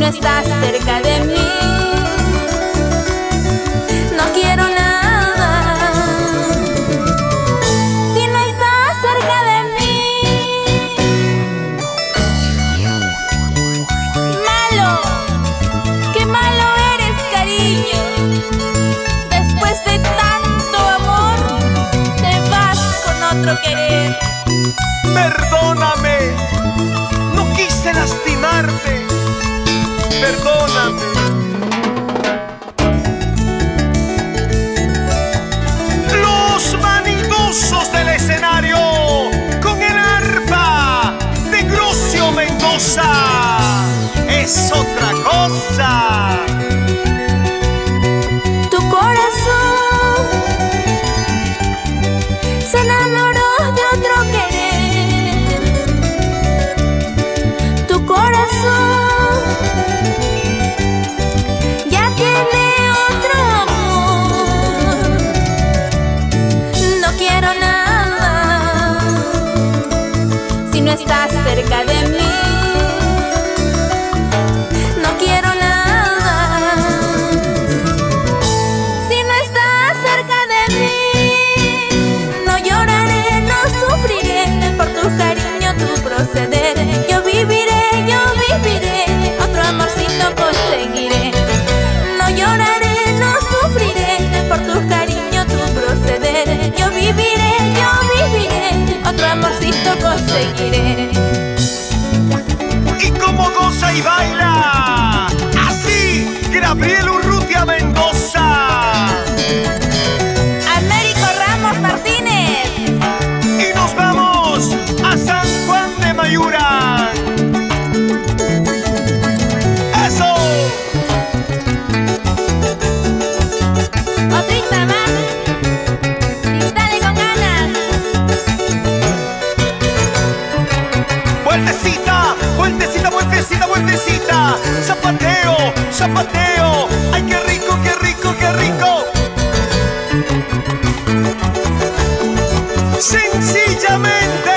estás cerca de mí. No quiero nada si no estás cerca de mí. Malo, qué malo eres, cariño. Después de tanto amor, te vas con otro querer. Perdóname, no quise lastimarte. Perdóname. Los vanidosos del escenario con el arpa de Grucio Mendoza es otra cosa. Tu corazón se enamoró de otro querer. Tu corazón ya tiene otro amor. No quiero nada si no estás cerca de mí. No quiero nada si no estás cerca de mí. No lloraré, no sufriré por tu cariño, tu proceder. Yo viviré, otro amorcito conseguiré. No lloraré, no sufriré por tu cariño, tu proceder. Yo viviré, otro amorcito conseguiré. Y como goza y baila, así Gabriel Urrutia Mendoza. Américo Ramos Martínez. Y nos vamos a San Juan de Mayura. ¡Eso! Otrita más. Y dale con ganas. Vueltecita, vueltecita, vueltecita, vueltecita. Zapateo, zapateo. ¡Ay, qué rico, qué rico, qué rico! Sencillamente